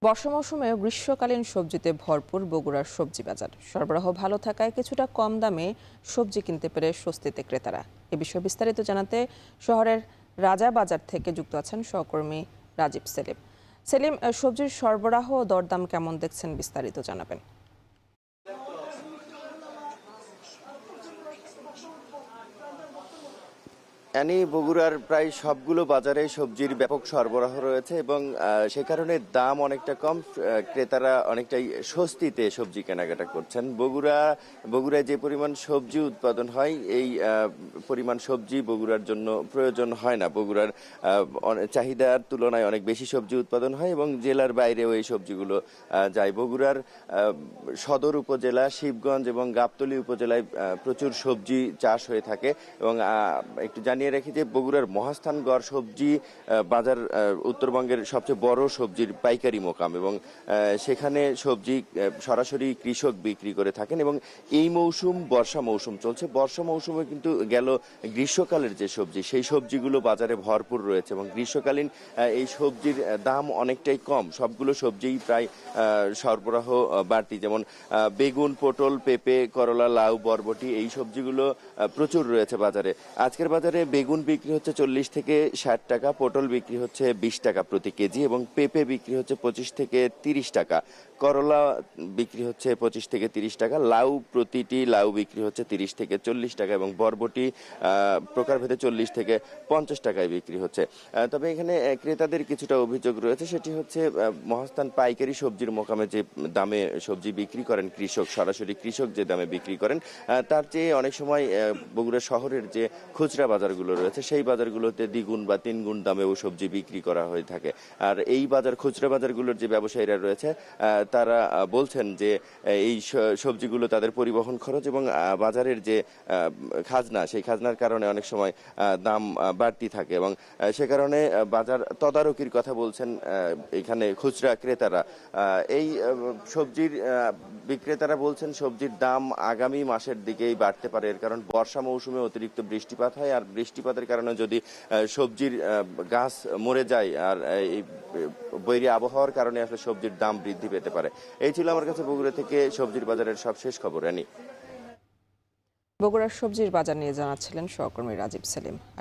বর্ষা মৌসুমে গ্রীষ্মকালীন সবজিতে ভরপুর বগুড়ার সবজি বাজার। সরবরাহ ভালো থাকায় কিছুটা কম দামে সবজি কিনতে পেরে স্বস্তিতে ক্রেতারা। এ বিষয়ে বিস্তারিত জানাতে শহরের রাজা বাজার থেকে যুক্ত আছেন সহকর্মী রাজীব সেলিম। সেলিম, সবজির সরবরাহ ও দরদাম কেমন দেখছেন, বিস্তারিত জানাবেন। বগুড়ার প্রায় সবগুলো বাজারে সবজির ব্যাপক সরবরাহ রয়েছে এবং সে কারণে দাম অনেকটা কম। ক্রেতারা অনেকটাই স্বস্তিতে সবজি কেনাকাটা করছেন। বগুড়ায় যে পরিমাণ সবজি উৎপাদন হয়, এই পরিমাণ সবজি বগুড়ার জন্য প্রয়োজন হয় না। বগুড়ার চাহিদার তুলনায় অনেক বেশি সবজি উৎপাদন হয় এবং জেলার বাইরেও এই সবজিগুলো যায়। বগুড়ার সদর উপজেলা, শিবগঞ্জ এবং গাবতলী উপজেলায় প্রচুর সবজি চাষ হয়ে থাকে এবং একটু জানিয়ে রাখি যে বগুড়ার মহাস্থানগড় সবজি বাজার উত্তরবঙ্গের সবচেয়ে বড় সবজির পাইকারি মোকাম এবং সেখানে সবজি সরাসরি কৃষক বিক্রি করে থাকেন এবং এই মৌসুম বর্ষা মৌসুম চলছে। বর্ষা মৌসুমে কিন্তু গেল গ্রীষ্মকালের যে সবজি, সেই সবজিগুলো বাজারে ভরপুর রয়েছে এবং গ্রীষ্মকালীন এই সবজির দাম অনেকটাই কম। সবগুলো সবজিই প্রায় সরবরাহ বাড়তি, যেমন বেগুন, পটল, পেঁপে, করলা, লাউ, বরবটি, এই সবজিগুলো প্রচুর রয়েছে বাজারে। আজকের বাজারে বেগুন বিক্রি হচ্ছে 40 থেকে 60 টাকা, পটল বিক্রি হচ্ছে 20 টাকা প্রতি কেজি এবং পেঁপে বিক্রি হচ্ছে 25 থেকে 30 টাকা, করলা বিক্রি হচ্ছে 25 থেকে 30 টাকা, প্রতিটি লাউ বিক্রি হচ্ছে 30 থেকে 40 টাকা এবং বরবটি প্রকারভেদে 40 থেকে 50 টাকায় বিক্রি হচ্ছে। তবে এখানে ক্রেতাদের কিছুটা অভিযোগ রয়েছে, সেটি হচ্ছে মহাস্থান পাইকারি সবজির মোকামে যে দামে সবজি বিক্রি করেন কৃষক, সরাসরি কৃষক যে দামে বিক্রি করেন, তার চেয়ে অনেক সময় বগুড়া শহরের যে খুচরা বাজারগুলো রয়েছে, সেই বাজারগুলোতে দ্বিগুণ বা তিনগুণ দামেও সবজি বিক্রি করা হয়ে থাকে। আর এই খুচরা বাজারগুলোর যে ব্যবসায়ীরা রয়েছে, তারা বলছেন যে এই সবজিগুলো তাদের পরিবহন খরচ এবং বাজারের যে খাজনা, সেই খাজনার কারণে অনেক সময় দাম বাড়তি থাকে এবং সে কারণে বাজার তদারকির কথা বলছেন এখানে খুচরা ক্রেতারা। এই সবজির বিক্রেতারা বলছেন সবজির দাম আগামী মাসের দিকেই বাড়তে পারে, এর কারণ বর্ষা মৌসুমে অতিরিক্ত বৃষ্টিপাত হয় আর বৃষ্টিপাতের কারণে যদি সবজির গাছ মরে যায় আর এই বৈরী আবহাওয়ার কারণে আসলে সবজির দাম বৃদ্ধি পেতে পারে। এই ছিল আমার কাছে বগুড়া থেকে সবজির বাজারের সবশেষ খবর। বগুড়ার সবজির বাজার নিয়ে জানাচ্ছিলেন সহকর্মী রাজীব সেলিম।